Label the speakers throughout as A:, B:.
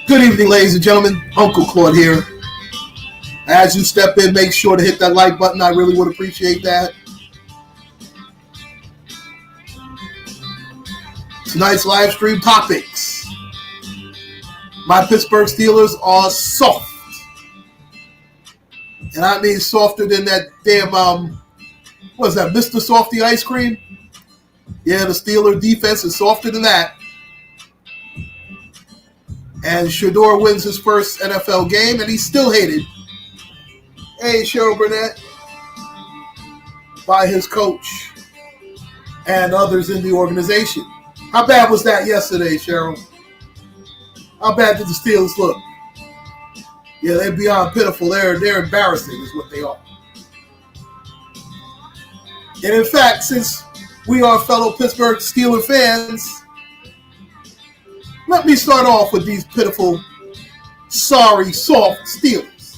A: Good evening, ladies and gentlemen. Uncle Claude here. As you step in, make sure to hit that like button. I really would appreciate that. Tonight's live stream topics. My Pittsburgh Steelers are soft. And I mean softer than that damn, what is that, Mr. Softy ice cream? Yeah, the Steeler defense is softer than that. And Sheddeur wins his first NFL game, and he's still hated. Hey, Cheryl Burnett, by his coach and others in the organization. How bad was that yesterday, Cheryl? How bad did the Steelers look? Yeah, they're beyond pitiful. They're embarrassing is what they are. And in fact, since we are fellow Pittsburgh Steelers fans, let me start off with these pitiful, sorry, soft Steelers.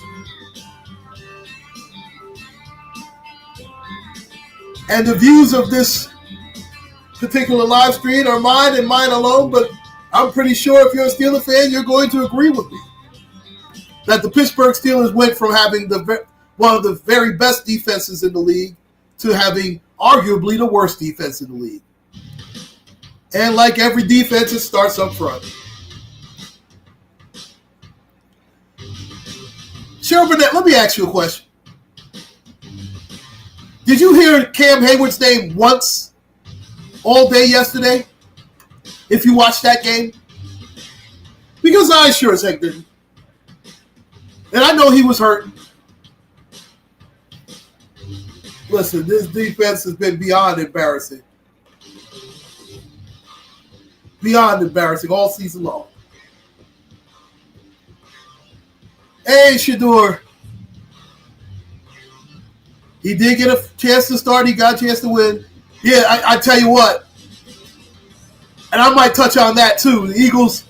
A: And the views of this particular live stream are mine and mine alone, but I'm pretty sure if you're a Steelers fan, you're going to agree with me that the Pittsburgh Steelers went from having one of the very best defenses in the league to having arguably the worst defense in the league. And like every defense, it starts up front. Cheryl Burnett, let me ask you a question. Did you hear Cam Hayward's name once all day yesterday? If you watched that game? Because I sure as heck didn't. And I know he was hurt. Listen, this defense has been beyond embarrassing. Beyond embarrassing all season long. Hey, Sheddeur. He did get a chance to start. He got a chance to win. Yeah, I tell you what. And I might touch on that too. The Eagles,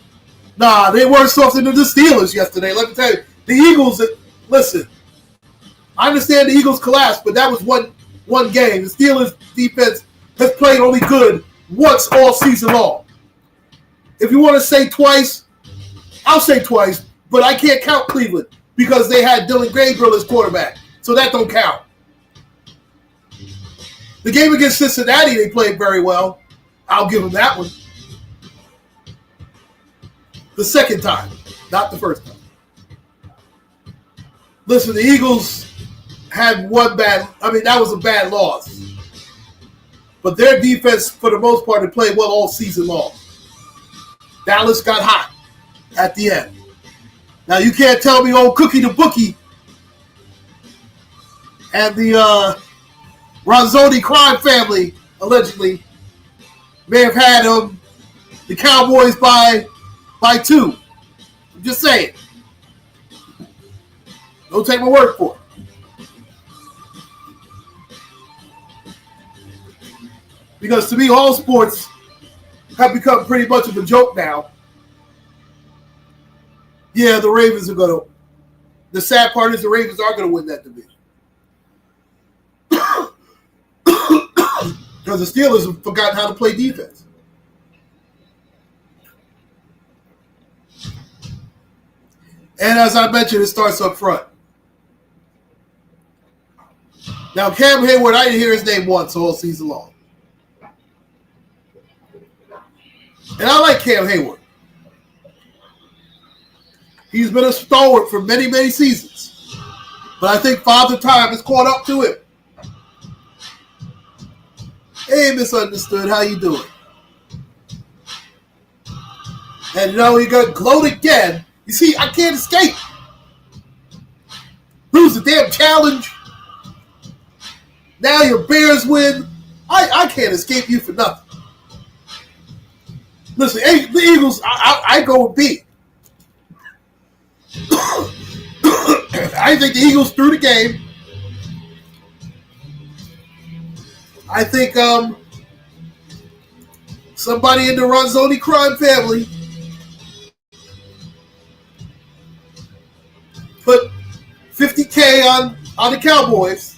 A: they weren't softer than the Steelers yesterday. Let me tell you. The Eagles, listen, I understand the Eagles collapsed, but that was one game. The Steelers defense has played only good once all season long. If you want to say twice, I'll say twice, but I can't count Cleveland because they had Dylan Gabriel as quarterback, so that don't count. The game against Cincinnati, they played very well. I'll give them that one. The second time, not the first time. Listen, the Eagles had that was a bad loss. But their defense, for the most part, had played well all season long. Dallas got hot at the end. Now, you can't tell me old Cookie the Bookie and the Ronzoni crime family, allegedly, may have had the Cowboys by 2. I'm just saying. Don't take my word for it. Because to me, all sports have become pretty much of a joke now. Yeah, the Ravens are going to. The sad part is the Ravens are going to win that division. Because the Steelers have forgotten how to play defense. And as I mentioned, it starts up front. Now, Cam Hayward, I didn't hear his name once all season long. And I like Cam Hayward. He's been a stalwart for many, many seasons. But I think Father Time has caught up to him. Hey, Misunderstood, how you doing? And he got Claude again. You see, I can't escape. Lose the damn challenge. Now your Bears win. I can't escape you for nothing. Listen, hey, the Eagles, I go with B. I think the Eagles threw the game. I think somebody in the Ronzoni crime family put $50K on the Cowboys.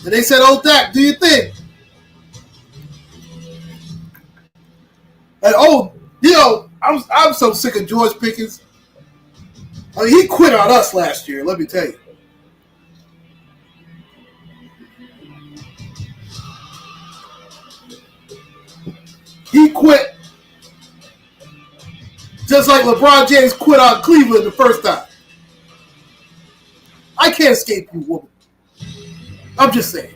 A: And they said, "Oh, Dak, do you think?" And I'm so sick of George Pickens. I mean, he quit on us last year, let me tell you. He quit just like LeBron James quit on Cleveland the first time. I can't escape you, woman. I'm just saying.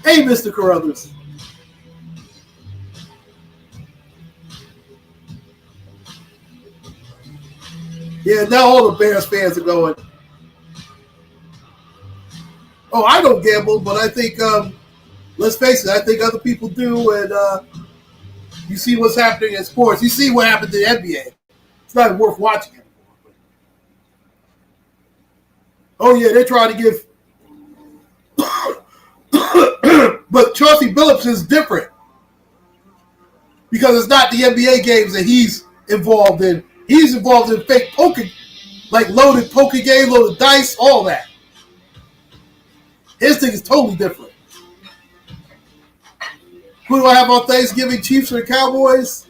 A: Hey, Mr. Carruthers. Yeah, now all the Bears fans are going, "Oh, I don't gamble, but I think, let's face it, I think other people do." And you see what's happening in sports. You see what happened to the NBA. It's not worth watching anymore. Oh, yeah, they're trying to give. But Chauncey Billups is different because it's not the NBA games that he's involved in. He's involved in fake poker, like loaded poker game, loaded dice, all that. His thing is totally different. Who do I have on Thanksgiving? Chiefs or the Cowboys?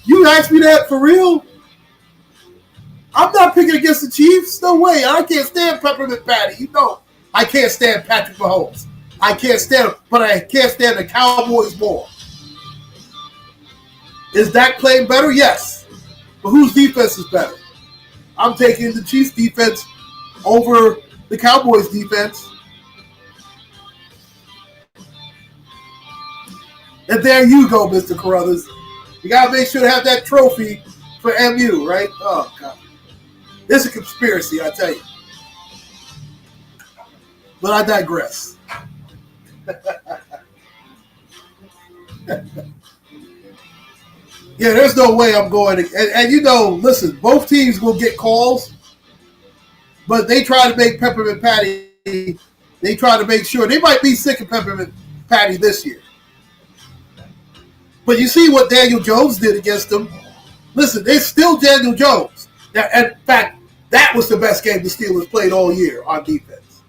A: You asked me that for real? I'm not picking against the Chiefs. No way. I can't stand Peppermint Patty. You know, I can't stand Patrick Mahomes. I can't stand him, but I can't stand the Cowboys more. Is Dak playing better? Yes. But whose defense is better? I'm taking the Chiefs defense over the Cowboys defense. And there you go, Mr. Carruthers. You got to make sure to have that trophy for MU, right? Oh, God. It's a conspiracy, I tell you. But I digress. Yeah, there's no way I'm going to. And you know, listen, both teams will get calls, but they try to make Peppermint Patty. They try to make sure. They might be sick of Peppermint Patty this year. But you see what Daniel Jones did against them. Listen, it's still Daniel Jones. Now, in fact, that was the best game the Steelers played all year on defense.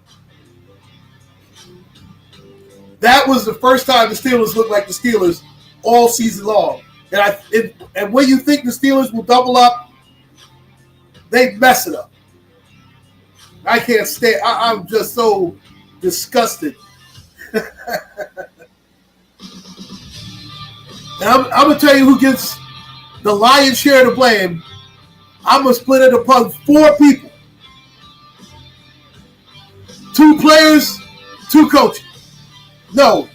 A: That was the first time the Steelers looked like the Steelers all season long. And when you think the Steelers will double up, they mess it up. I can't stand. I'm just so disgusted. And I'm going to tell you who gets the lion's share of the blame. I'm going to split it upon 4 people. 2 players, 2 coaches. No,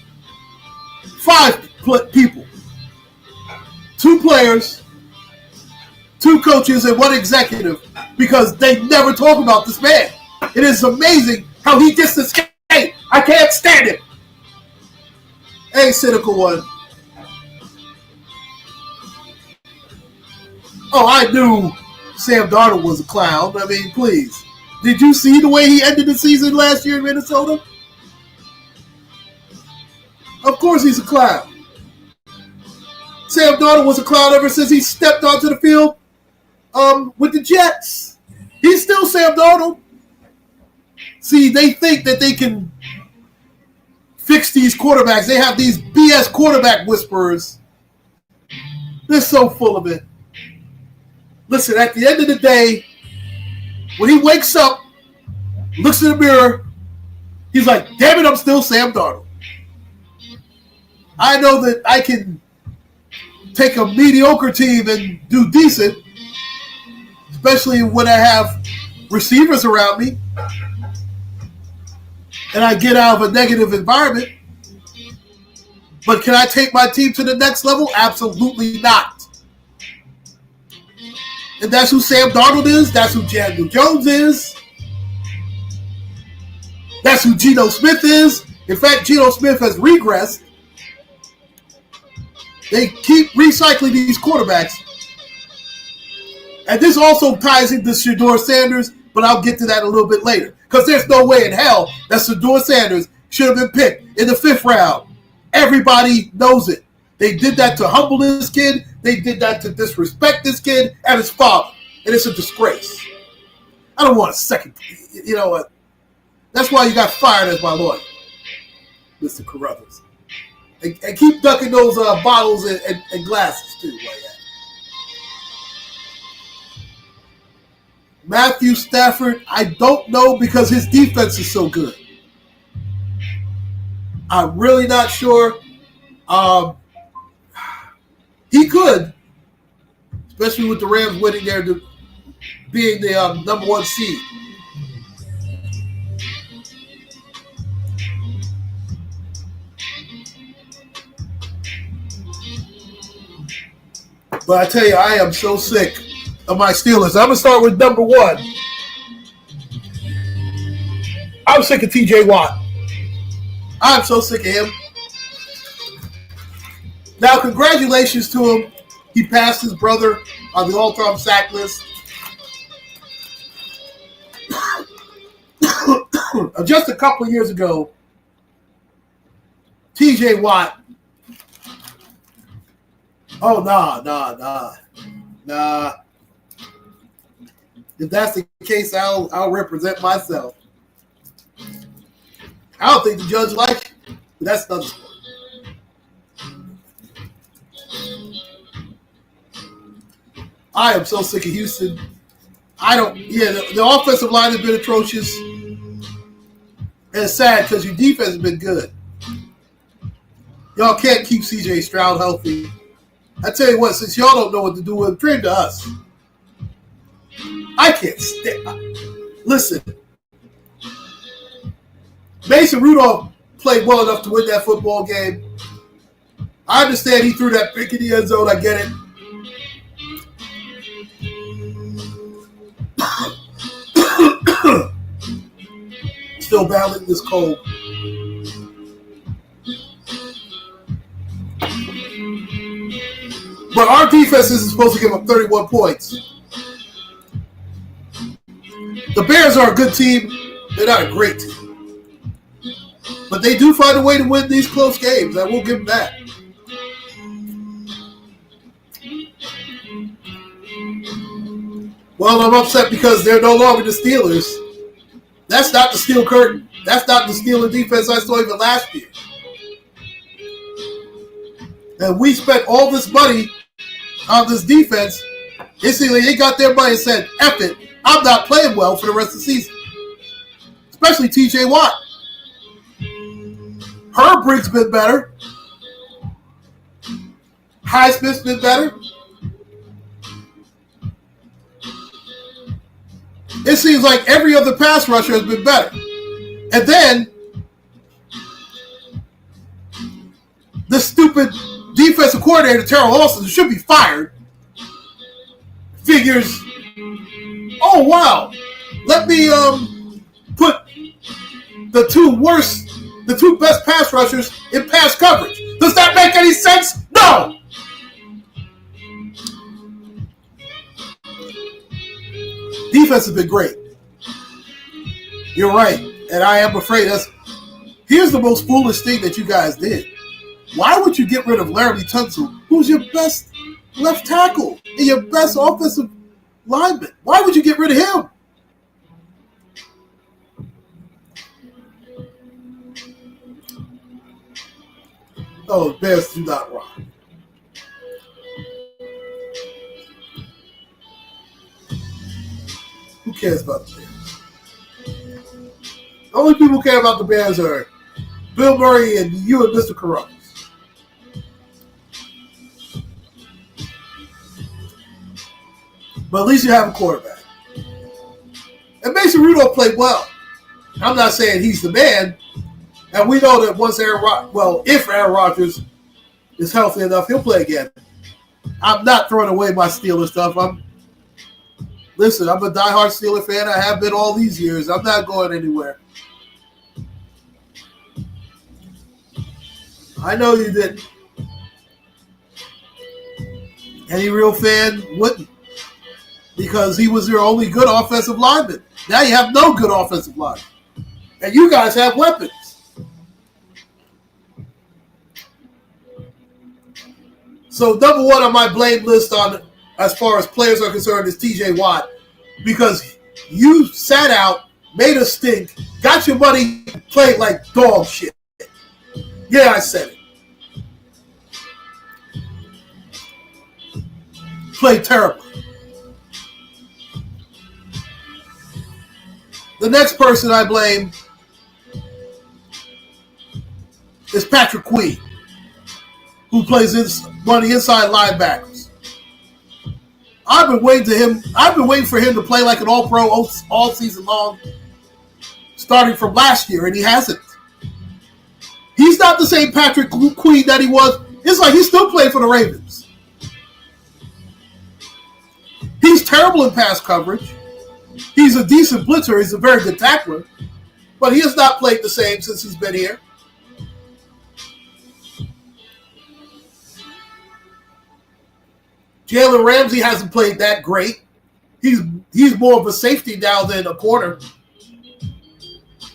A: 5 people. 2 players, 2 coaches, and 1 executive, because they never talk about this man. It is amazing how he gets this. Hey, I can't stand it. Hey, cynical one. Oh, I knew Sam Darnold was a clown. I mean, please. Did you see the way he ended the season last year in Minnesota? Of course he's a clown. Sam Darnold was a clown ever since he stepped onto the field with the Jets. He's still Sam Darnold. See, they think that they can fix these quarterbacks. They have these BS quarterback whisperers. They're so full of it. Listen, at the end of the day, when he wakes up, looks in the mirror, he's like, damn it, I'm still Sam Darnold. I know that I can take a mediocre team and do decent, especially when I have receivers around me and I get out of a negative environment. But can I take my team to the next level? Absolutely not. And that's who Sam Darnold is. That's who Daniel Jones is. That's who Geno Smith is. In fact, Geno Smith has regressed. They keep recycling these quarterbacks. And this also ties into Sheddeur Sanders, but I'll get to that a little bit later. Because there's no way in hell that Sheddeur Sanders should have been picked in the 5th round. Everybody knows it. They did that to humble this kid. They did that to disrespect this kid and his father, and it's a disgrace. I don't want a second. You know what? That's why you got fired as my lawyer, Mr. Carruthers. And keep ducking those bottles and glasses, too. Like that. Matthew Stafford, I don't know because his defense is so good. I'm really not sure. He could, especially with the Rams winning there, being the number 1 seed. But I tell you, I am so sick of my Steelers. I'm going to start with number 1. I'm sick of T.J. Watt. I'm so sick of him. Now, congratulations to him. He passed his brother on the all-time sack list. Just a couple of years ago, T.J. Watt. Oh, nah. If that's the case, I'll represent myself. I don't think the judge likes you, but that's another story. I am so sick of Houston. The offensive line has been atrocious. And it's sad because your defense has been good. Y'all can't keep C.J. Stroud healthy. I tell you what, since y'all don't know what to do with him, trade him to us. I can't stand. Listen, Mason Rudolph played well enough to win that football game. I understand he threw that pick in the end zone. I get it. Still battling this cold. But our defense isn't supposed to give up 31 points. The Bears are a good team. They're not a great team. But they do find a way to win these close games. I will give them that. Well, I'm upset because they're no longer the Steelers. That's not the Steel Curtain. That's not the Steeler defense I saw even last year. And we spent all this money on this defense. Instantly, they got their money and said, F it, I'm not playing well for the rest of the season. Especially T.J. Watt. Herbrick's been better. Highsmith's been better. It seems like every other pass rusher has been better. And then, the stupid defensive coordinator, Terrell Austin, should be fired, figures, oh, wow, let me put the two best pass rushers in pass coverage. Does that make any sense? No! Defense has been great. You're right. And I am afraid here's the most foolish thing that you guys did. Why would you get rid of Laramie Tunsil, who's your best left tackle and your best offensive lineman? Why would you get rid of him? Oh, the Bears do not rock. Who cares about the Bears? The only people who care about the Bears are Bill Murray and you and Mr. Carruthers. But at least you have a quarterback. And Mason Rudolph played well. I'm not saying he's the man. And we know that once if Aaron Rodgers is healthy enough, he'll play again. I'm not throwing away my Steelers stuff. Listen, I'm a diehard Steeler fan. I have been all these years. I'm not going anywhere. I know you didn't. Any real fan wouldn't. Because he was your only good offensive lineman. Now you have no good offensive lineman. And you guys have weapons. So number one on my blame list on as far as players are concerned is TJ Watt, because you sat out, made a stink, got your money, played like dog shit. Yeah, I said it. Played terrible. The next person I blame is Patrick Queen, who plays one of the inside linebackers. I've been waiting for him to play like an all-pro all season long, starting from last year, and he hasn't. He's not the same Patrick Queen that he was. It's like he's still playing for the Ravens. He's terrible in pass coverage. He's a decent blitzer. He's a very good tackler. But he has not played the same since he's been here. Jalen Ramsey hasn't played that great. He's more of a safety now than a corner.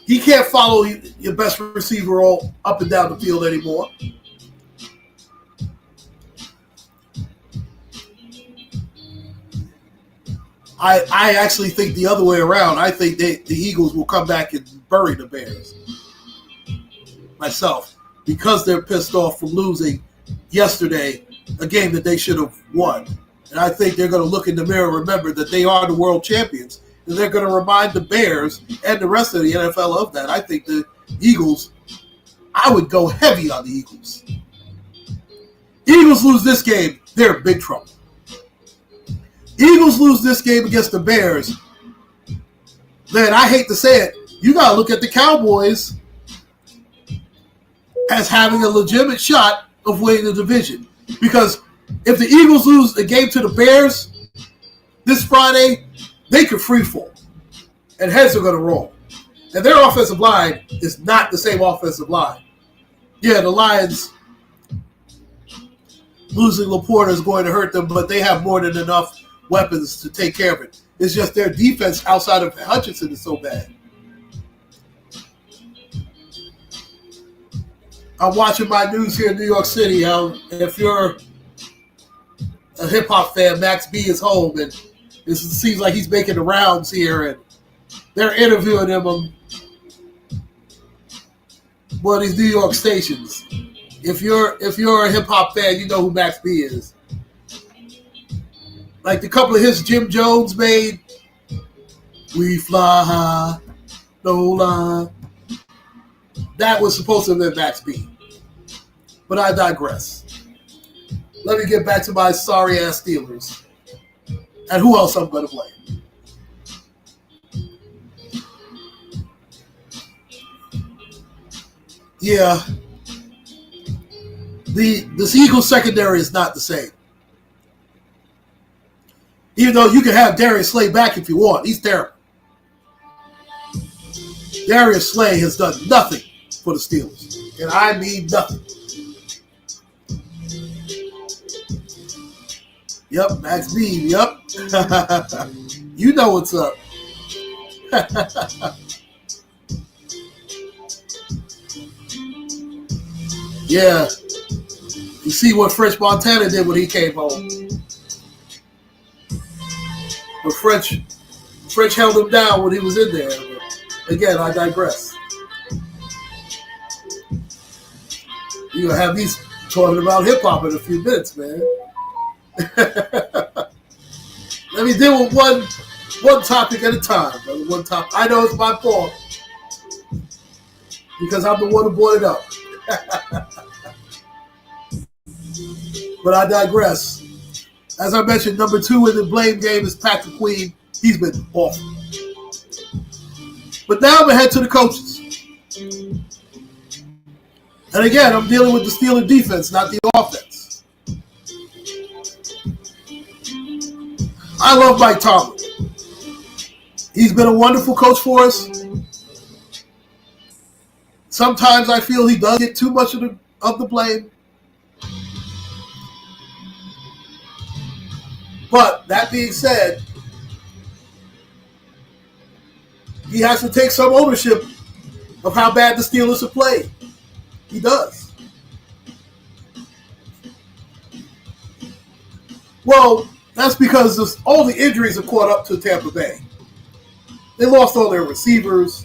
A: He can't follow your best receiver all up and down the field anymore. I actually think the other way around. I think the Eagles will come back and bury the Bears. Myself. Because they're pissed off from losing yesterday a game that they should have won. And I think they're going to look in the mirror and remember that they are the world champions. And they're going to remind the Bears and the rest of the NFL of that. I think the Eagles, I would go heavy on the Eagles. Eagles lose this game, they're in big trouble. Eagles lose this game against the Bears, then I hate to say it, you got to look at the Cowboys as having a legitimate shot of winning the division. Because if the Eagles lose the game to the Bears this Friday, they could free fall. And heads are going to roll. And their offensive line is not the same offensive line. Yeah, the Lions losing Laporta is going to hurt them, but they have more than enough weapons to take care of it. It's just their defense outside of Hutchinson is so bad. I'm watching my news here in New York City. If you're a hip-hop fan, Max B is home, and it seems like he's making the rounds here, and they're interviewing him on one of these New York stations. If you're a hip-hop fan, you know who Max B is. Like the couple of hits Jim Jones made, We Fly High, No Lie. That was supposed to have been Max B. But I digress. Let me get back to my sorry-ass Steelers. And who else I'm going to blame? Yeah. This Eagles secondary is not the same. Even though you can have Darius Slay back if you want. He's terrible. Darius Slay has done nothing for the Steelers. And I mean nothing. Yep, Max B, yep. You know what's up. Yeah. You see what French Montana did when he came home. But French held him down when he was in there. But again, I digress. You're going to have these talking about hip-hop in a few minutes, man. Let me deal with one topic at a time, brother. One topic. I know it's my fault because I'm the one who brought it up. But I digress. As I mentioned, number 2 in the blame game is Patrick Queen. He's been awful. But now I'm going to head to the coaches. And again, I'm dealing with the Steelers defense, not the offense. I love Mike Tomlin. He's been a wonderful coach for us. Sometimes I feel he does get too much of the blame. But that being said, he has to take some ownership of how bad the Steelers have played. He does. Well, that's because all the injuries have caught up to Tampa Bay. They lost all their receivers.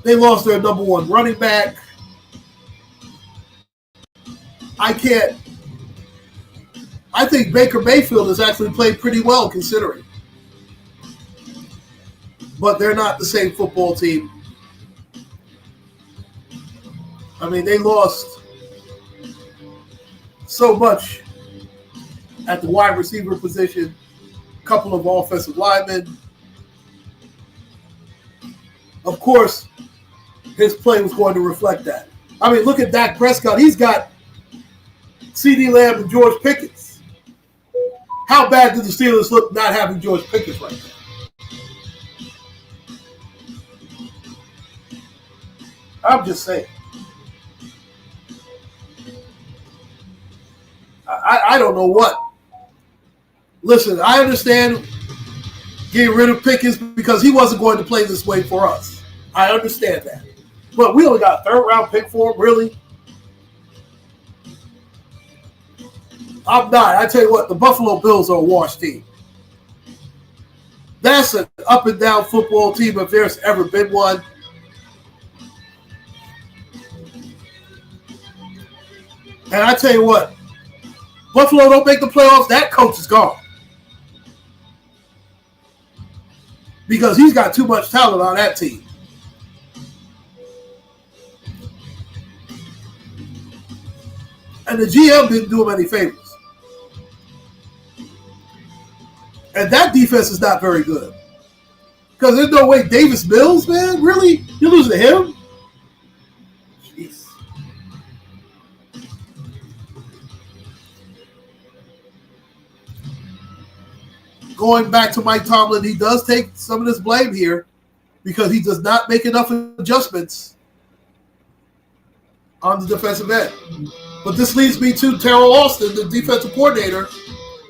A: They lost their number one running back. I think Baker Mayfield has actually played pretty well considering. But they're not the same football team. I mean, they lost so much at the wide receiver position, a couple of offensive linemen. Of course, his play was going to reflect that. I mean, look at Dak Prescott. He's got CeeDee Lamb and George Pickens. How bad did the Steelers look not having George Pickens right now? I'm just saying. I don't know what. Listen, I understand getting rid of Pickens because he wasn't going to play this way for us. I understand that. But we only got a third-round pick for him, really? I'm not. I tell you what, the Buffalo Bills are a wash team. That's an up-and-down football team if there's ever been one. And I tell you what, Buffalo don't make the playoffs, that coach is gone. Because he's got too much talent on that team. And the GM didn't do him any favors. And that defense is not very good. Because there's no way Davis Mills, man, really? You lose to him? Jeez. Going back to Mike Tomlin, he does take some of this blame here because he does not make enough adjustments on the defensive end. But this leads me to Terrell Austin, the defensive coordinator.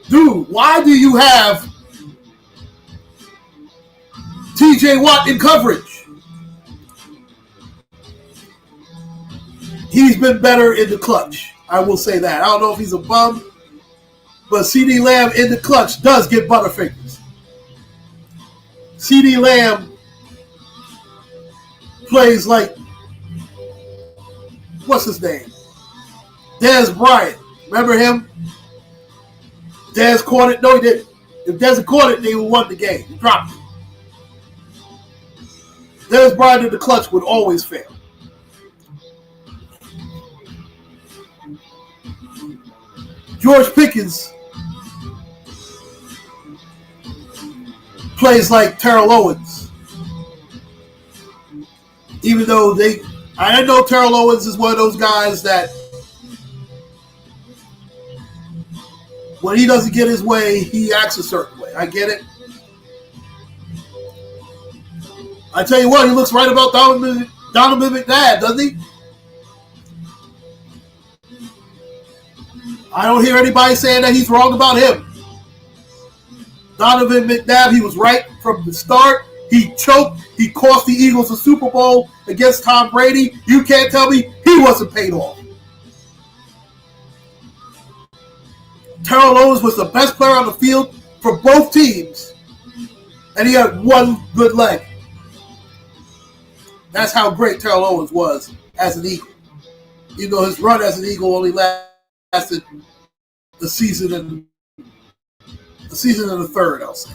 A: Dude, why do you have T.J. Watt in coverage? He's been better in the clutch. I will say that. I don't know if he's a bum, but CeeDee Lamb in the clutch does get butterfingers. CeeDee Lamb plays like, what's his name? Dez Bryant. Remember him? Dez caught it. No, he didn't. If Dez had caught it, they would have won the game. He dropped it. Dez Bryant in the clutch would always fail. George Pickens plays like Terrell Owens. Even though I know Terrell Owens is one of those guys that when he doesn't get his way, he acts a certain way. I get it. I tell you what, he looks right about Donovan McNabb, doesn't he? I don't hear anybody saying that he's wrong about him. Donovan McNabb, he was right from the start. He choked. He cost the Eagles a Super Bowl against Tom Brady. You can't tell me he wasn't paid off. Terrell Owens was the best player on the field for both teams, and he had one good leg. That's how great Terrell Owens was as an Eagle. Even though his run as an Eagle only lasted a season and a third, I'll say.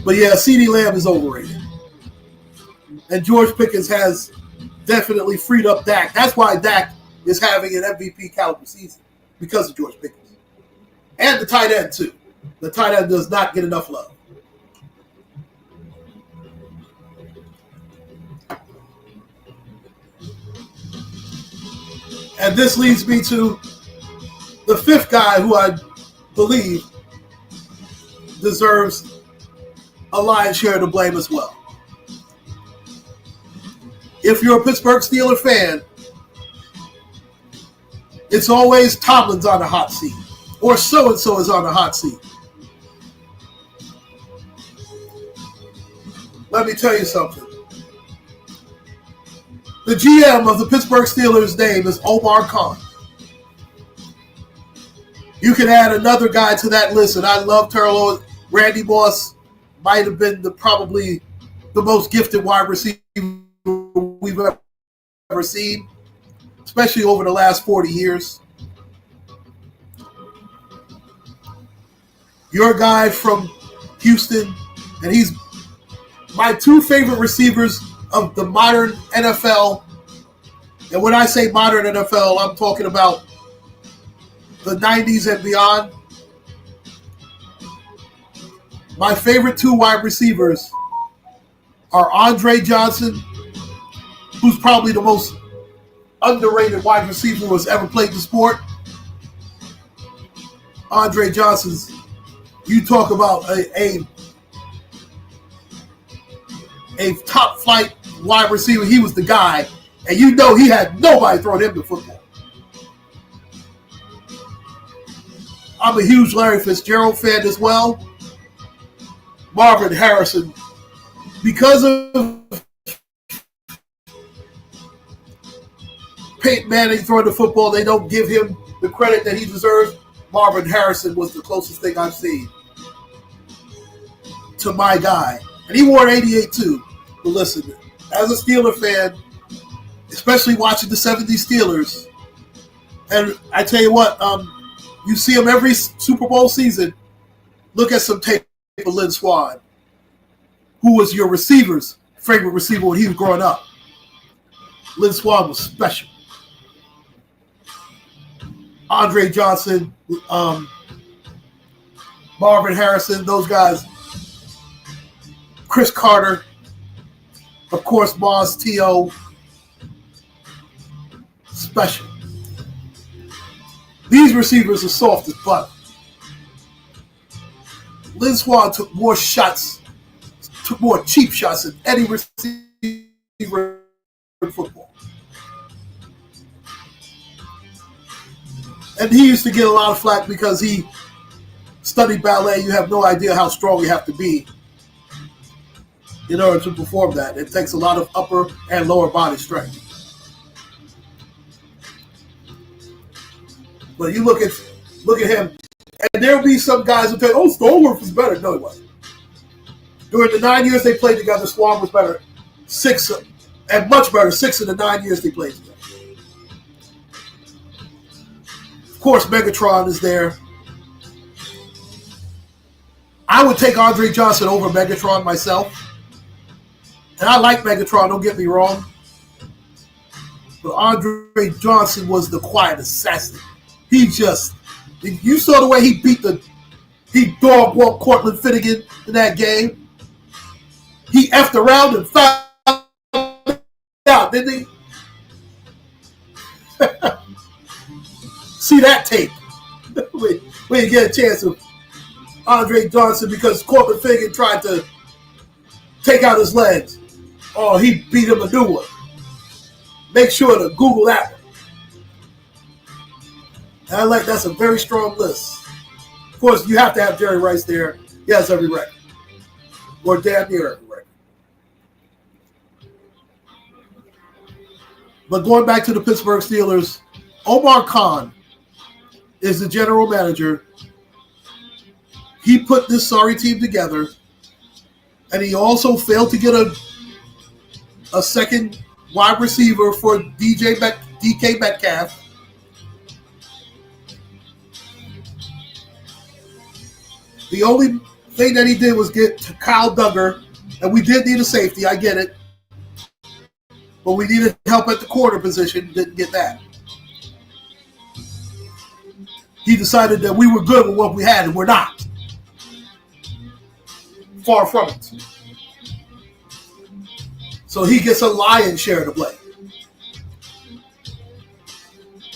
A: But yeah, CeeDee Lamb is overrated. And George Pickens has definitely freed up Dak. That's why Dak is having an MVP caliber season, because of George Pickens. And the tight end, too. The tight end does not get enough love. And this leads me to the fifth guy who I believe deserves a lion's share of the blame as well. If you're a Pittsburgh Steelers fan, it's always Tomlin's on the hot seat, or so-and-so is on the hot seat. Let me tell you something. The GM of the Pittsburgh Steelers' name is Omar Khan. You can add another guy to that list, and I love Turlo. Randy Moss might have been probably the most gifted wide receiver we've ever seen, especially over the last 40 years. Your guy from Houston, and he's my two favorite receivers of the modern NFL. And when I say modern NFL, I'm talking about the 90s and beyond. My favorite two wide receivers are Andre Johnson, who's probably the most underrated wide receiver who has ever played the sport. Andre Johnson's, you talk about a top flight wide receiver. He was the guy, and you know he had nobody throwing him the football. I'm a huge Larry Fitzgerald fan as well. Marvin Harrison, because of Peyton Manning throwing the football, they don't give him the credit that he deserves. Marvin Harrison was the closest thing I've seen to my guy. And he wore an 88 too. But listen, as a Steeler fan, especially watching the 70s Steelers, and I tell you what, you see him every Super Bowl season. Look at some tape of Lynn Swann, who was your receiver's favorite receiver when he was growing up. Lynn Swann was special. Andre Johnson, Marvin Harrison, those guys. Chris Carter, of course, Moss, T.O. Special. These receivers are soft as butter. Lynn Swann took more shots, took more cheap shots than any receiver in football. And he used to get a lot of flack because he studied ballet. You have no idea how strong you have to be in order to perform that. It takes a lot of upper and lower body strength. But you look at him, and there'll be some guys who tell you, oh, Stallworth was better. No, he wasn't. During the 9 years they played together, Swann was better. 6 of the 9 years they played together. Of course, Megatron is there. I would take Andre Johnson over Megatron myself. And I like Megatron, don't get me wrong. But Andre Johnson was the quiet assassin. You saw the way he dog walked Cortland Finnegan in that game. He effed around and found out, didn't he? See that tape when you get a chance of Andre Johnson, because Cortland Finnegan tried to take out his legs. Oh, he beat him a new one. Make sure to Google that one. And that's a very strong list. Of course, you have to have Jerry Rice there. He has every record. Or damn near every record. But going back to the Pittsburgh Steelers, Omar Khan is the general manager. He put this sorry team together, and he also failed to get a second wide receiver for DK Metcalf. The only thing that he did was get to Kyle Duggar, and we did need a safety, I get it. But we needed help at the corner position, didn't get that. He decided that we were good with what we had, and we're not. Far from it. So he gets a lion's share of the blame.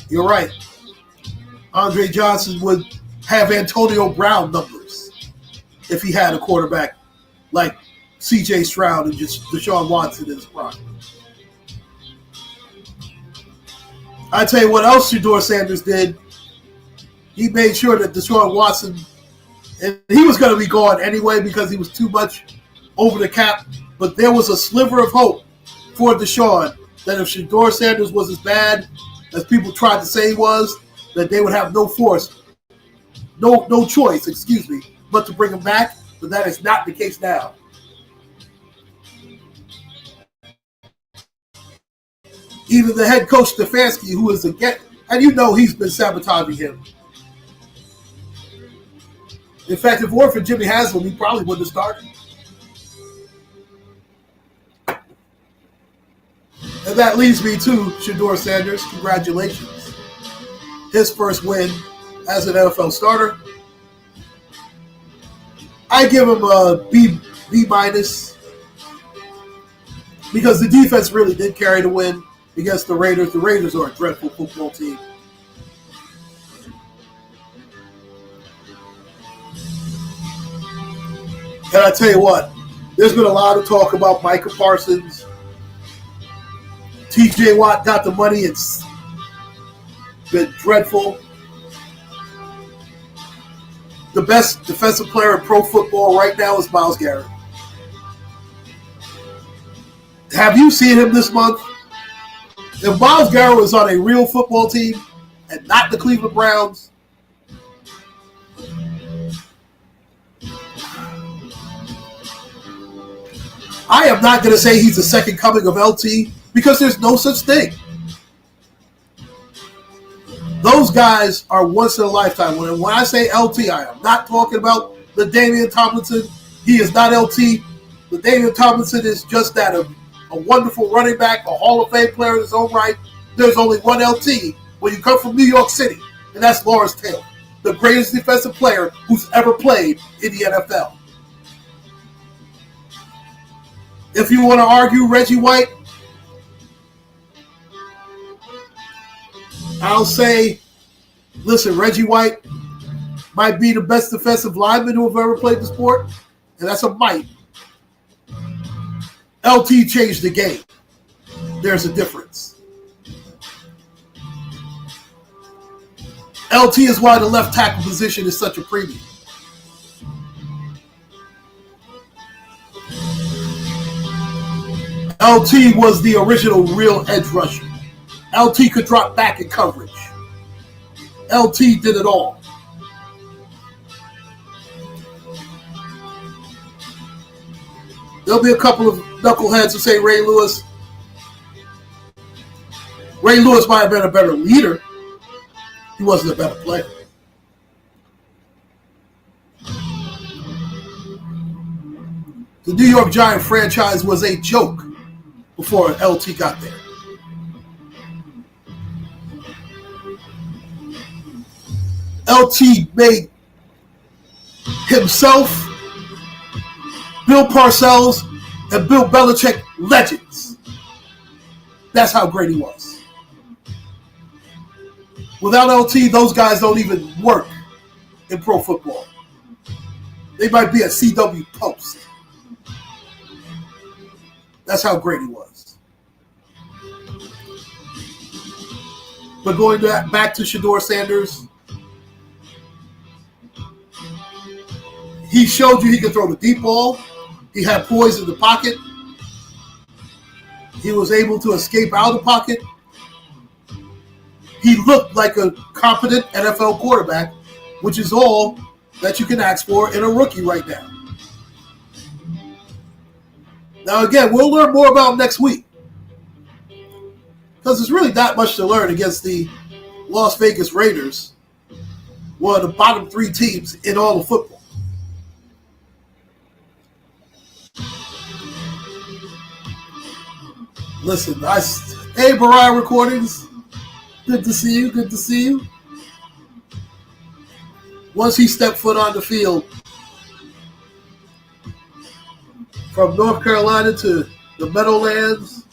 A: You're right. Andre Johnson would have Antonio Brown numbers if he had a quarterback like C.J. Stroud and just Deshaun Watson in his prime. I tell you what else Sheddeur Sanders did. He made sure that Deshaun Watson, and he was going to be gone anyway because he was too much over the cap, but there was a sliver of hope for Deshaun that if Sheddeur Sanders was as bad as people tried to say he was, that they would have no choice, but to bring him back. But that is not the case now. Even the head coach Stefanski, who is again, and he's been sabotaging him. In fact, if it weren't for Jimmy Haslam, he probably wouldn't have started. And that leads me to Sheddeur Sanders. Congratulations. His first win as an NFL starter. I give him a B minus because the defense really did carry the win against the Raiders. The Raiders are a dreadful football team. And I tell you what, there's been a lot of talk about Micah Parsons. TJ Watt got the money. It's been dreadful. The best defensive player in pro football right now is Myles Garrett. Have you seen him this month? If Myles Garrett was on a real football team and not the Cleveland Browns, I am not going to say he's the second coming of LT because there's no such thing. Those guys are once in a lifetime. When I say LT, I am not talking about the Damian Tomlinson. He is not LT. The Damian Tomlinson is just that, a wonderful running back, a Hall of Fame player in his own right. There's only one LT when you come from New York City, and that's Lawrence Taylor, the greatest defensive player who's ever played in the NFL. If you want to argue Reggie White, I'll say, listen, Reggie White might be the best defensive lineman who have ever played the sport, and that's a might. LT changed the game. There's a difference. LT is why the left tackle position is such a premium. LT was the original real edge rusher. LT could drop back in coverage. LT did it all. There'll be a couple of knuckleheads who say Ray Lewis. Ray Lewis might have been a better leader. He wasn't a better player. The New York Giant franchise was a joke before LT got there. LT made himself, Bill Parcells, and Bill Belichick legends. That's how great he was. Without LT, those guys don't even work in pro football. They might be a CW post. That's how great he was. But going back to Sheddeur Sanders, he showed you he could throw the deep ball. He had poise in the pocket. He was able to escape out of the pocket. He looked like a competent NFL quarterback, which is all that you can ask for in a rookie right now. Now, again, we'll learn more about him next week because there's really not much to learn against the Las Vegas Raiders, one of the bottom three teams in all of football. Listen, hey, Mariah Recordings, good to see you, good to see you. Once he stepped foot on the field, from North Carolina to the Meadowlands,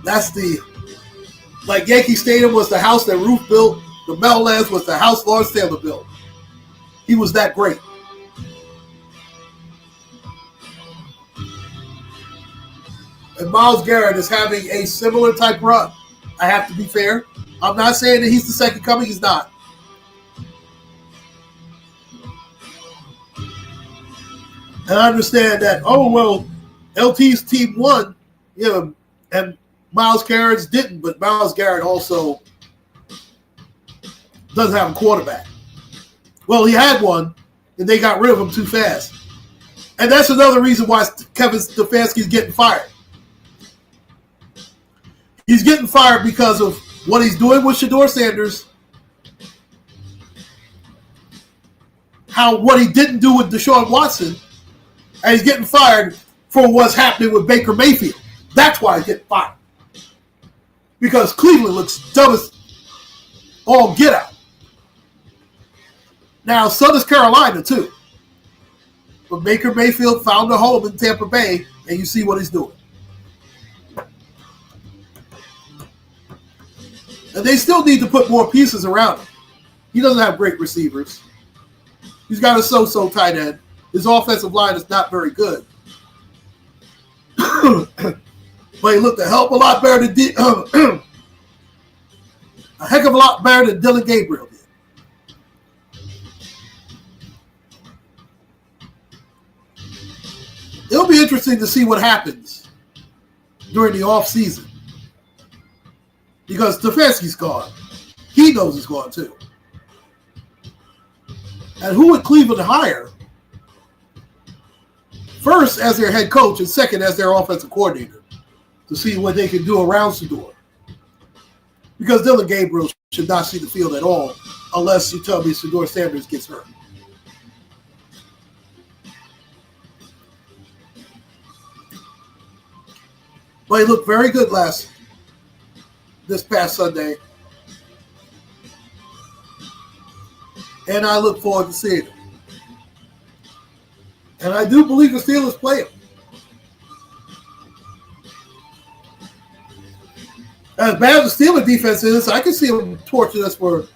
A: that's like Yankee Stadium was the house that Ruth built, the Meadowlands was the house Lawrence Taylor built. He was that great. And Myles Garrett is having a similar type run. I have to be fair. I'm not saying that he's the second coming. He's not. And I understand that, LT's team won, and Myles Garrett's didn't, but Myles Garrett also doesn't have a quarterback. Well, he had one, and they got rid of him too fast. And that's another reason why Kevin Stefanski's getting fired. He's getting fired because of what he's doing with Sheddeur Sanders, what he didn't do with Deshaun Watson, and he's getting fired for what's happening with Baker Mayfield. That's why he's getting fired. Because Cleveland looks dumb as all get out. Now, so does Carolina, too. But Baker Mayfield found a home in Tampa Bay, and you see what he's doing. And they still need to put more pieces around him. He doesn't have great receivers. He's got a so-so tight end. His offensive line is not very good. But he looked a hell of a lot better than a heck of a lot better than Dylan Gabriel did. It'll be interesting to see what happens during the offseason. Because Stefanski's gone. He knows he's gone too. And who would Cleveland hire? First as their head coach and second as their offensive coordinator to see what they can do around Sheddeur. Because Dylan Gabriel should not see the field at all unless you tell me Sheddeur Sanders gets hurt. But he looked very good this past Sunday. And I look forward to seeing him. And I do believe the Steelers play him. As bad as the Steelers defense is, I can see them torching us for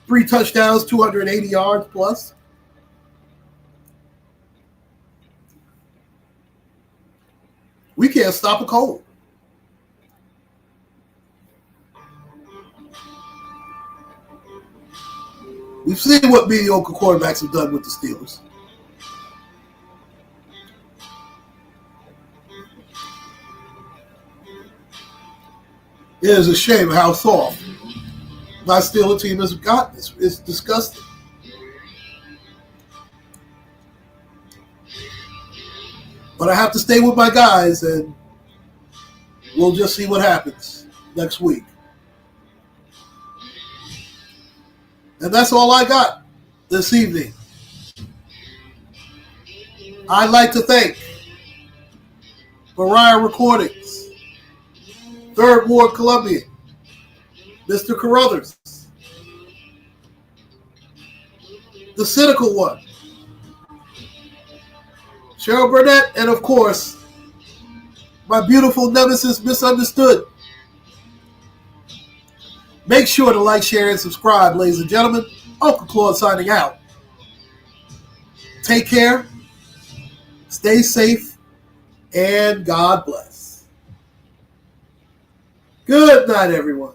A: 3 touchdowns, 280 yards plus. We can't stop a cold. We've seen what mediocre quarterbacks have done with the Steelers. It is a shame how soft my Steelers team has gotten. It's disgusting. But I have to stay with my guys, and we'll just see what happens next week. And that's all I got this evening. I'd like to thank Mariah Recordings, Third Ward Columbia, Mr. Carruthers, the Cynical One, Cheryl Burnett, and of course, my beautiful nemesis, Misunderstood. Make sure to like, share, and subscribe, ladies and gentlemen. Uncle Claude signing out. Take care, stay safe, and God bless. Good night, everyone.